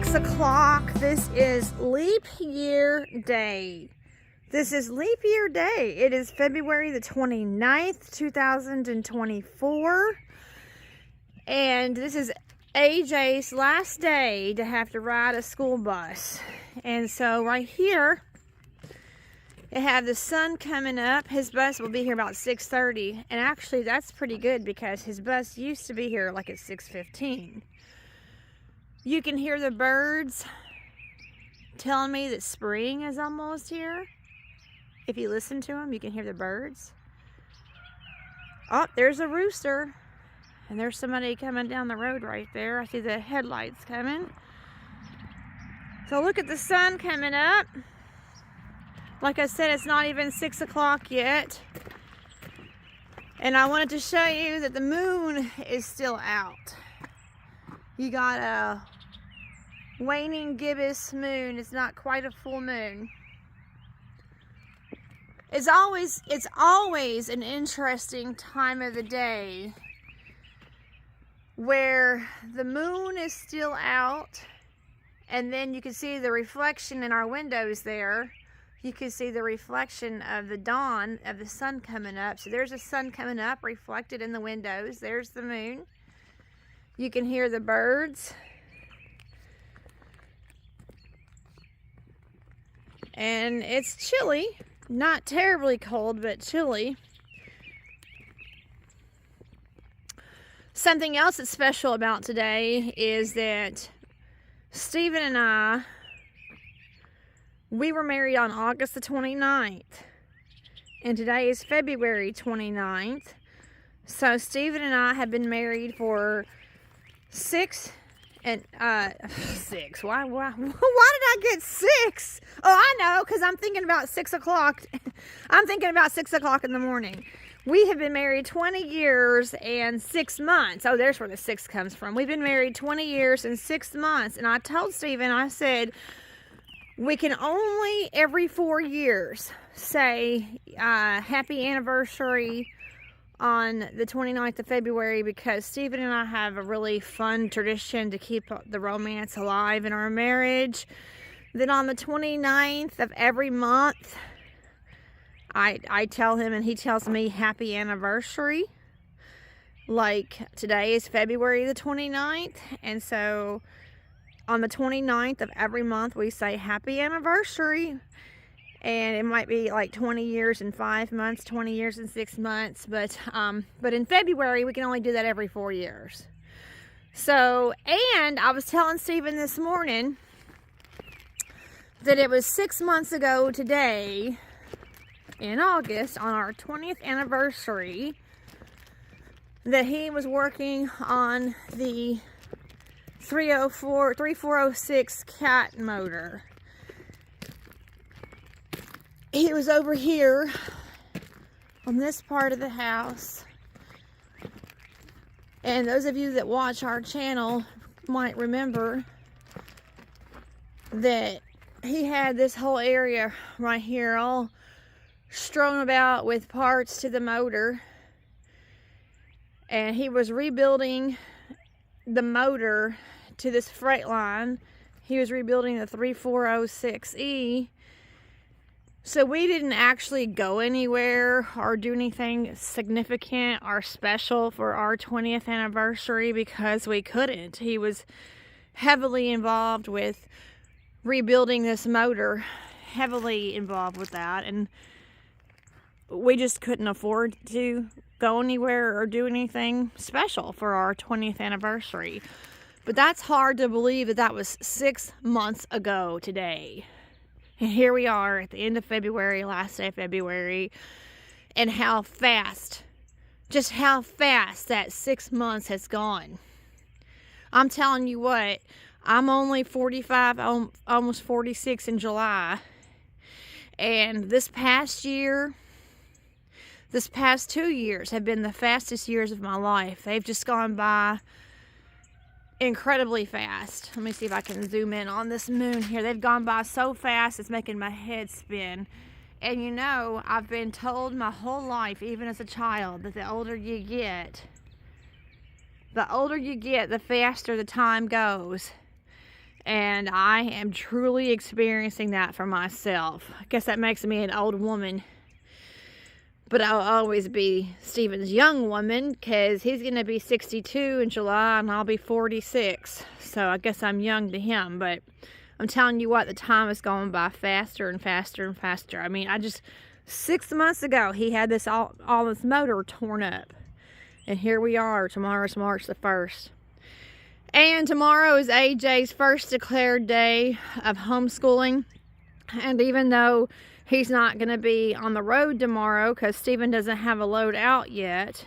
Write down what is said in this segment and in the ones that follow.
6 o'clock. This is leap year day. This is leap year day. It is February the 29th, 2024. And this is AJ's last day to have to ride a school bus. And so right here, they have the sun coming up. His bus will be here about 6:30. And actually, that's pretty good because his bus used to be here like at 6:15. You can hear the birds telling me that spring is almost here. If you listen to them, you can hear the birds. Oh, there's a rooster. And there's somebody coming down the road right there. I see the headlights coming. So look at the sun coming up. Like I said, it's not even 6 o'clock yet. And I wanted to show you that the moon is still out. You got a waning gibbous moon. It's not quite a full moon. It's always an interesting time of the day where the moon is still out, and then you can see the reflection in our windows there. You can see the reflection of the dawn of the sun coming up. So there's the sun coming up reflected in the windows. There's the moon. You can hear the birds. And it's chilly. Not terribly cold, but chilly. Something else that's special about today is that Stephen and I, we were married on August the 29th. And today is February 29th. So Stephen and I have been married for 6. Why did I get 6? Oh, I know, because I'm thinking about 6 o'clock. I'm thinking about 6 o'clock in the morning. We have been married 20 years and 6 months. Oh, there's where the 6 comes from. We've been married 20 years and 6 months. And I told Stephen, I said, we can only every 4 years say happy anniversary on the 29th of February, because Stephen and I have a really fun tradition to keep the romance alive in our marriage. Then on the 29th of every month, I tell him and he tells me happy anniversary. Like today is February the 29th, and so on the 29th of every month we say happy anniversary. And it might be like 20 years and 5 months, 20 years and 6 months. But in February, we can only do that every 4 years. So, and I was telling Stephen this morning that it was 6 months ago today, in August, on our 20th anniversary, that he was working on the 3406 cat motor. He was over here on this part of the house, and those of you that watch our channel might remember that he had this whole area right here all strewn about with parts to the motor, and he was rebuilding the motor to this freight line. He was rebuilding the 3406E. So we didn't actually go anywhere or do anything significant or special for our 20th anniversary because we couldn't. He was heavily involved with rebuilding this motor, heavily involved with that, and we just couldn't afford to go anywhere or do anything special for our 20th anniversary. But that's hard to believe that that was 6 months ago today. And here we are at the end of February, last day of February, and how fast, just how fast that 6 months has gone. I'm telling you what, I'm only 45, almost 46 in July. And this past 2 years have been the fastest years of my life. They've just gone by incredibly fast. Let me see if I can zoom in on this moon here. They've gone by so fast, it's making my head spin. And you know, I've been told my whole life, even as a child, that the older you get, the faster the time goes. And I am truly experiencing that for myself. I guess that makes me an old woman. But I'll always be Stephen's young woman, because he's going to be 62 in July and I'll be 46. So I guess I'm young to him. But I'm telling you what, the time is going by faster and faster and faster. I mean, 6 months ago, he had all this motor torn up. And here we are. Tomorrow's March the 1st. And tomorrow is AJ's first declared day of homeschooling. And even though he's not going to be on the road tomorrow, because Stephen doesn't have a load out yet,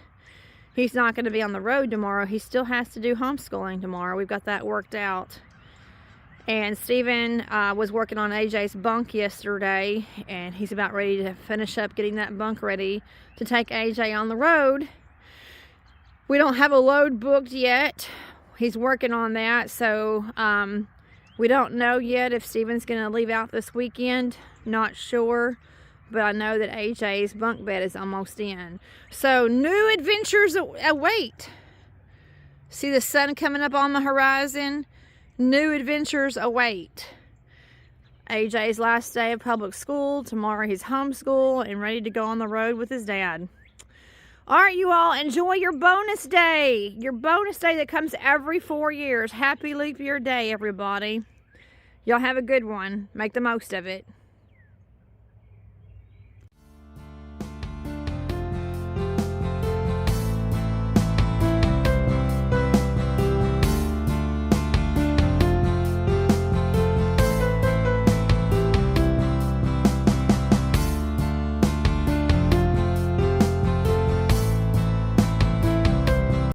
he's not going to be on the road tomorrow. He still has to do homeschooling tomorrow. We've got that worked out. And Stephen was working on AJ's bunk yesterday, and he's about ready to finish up getting that bunk ready to take AJ on the road. We don't have a load booked yet. He's working on that, so we don't know yet if Stephen's going to leave out this weekend. Not sure, but I know that AJ's bunk bed is almost in. So new adventures await. See the sun coming up on the horizon? New adventures await. AJ's last day of public school. Tomorrow he's homeschooled and ready to go on the road with his dad. All right, you all, enjoy your bonus day. Your bonus day that comes every 4 years. Happy leap year day, everybody. Y'all have a good one. Make the most of it.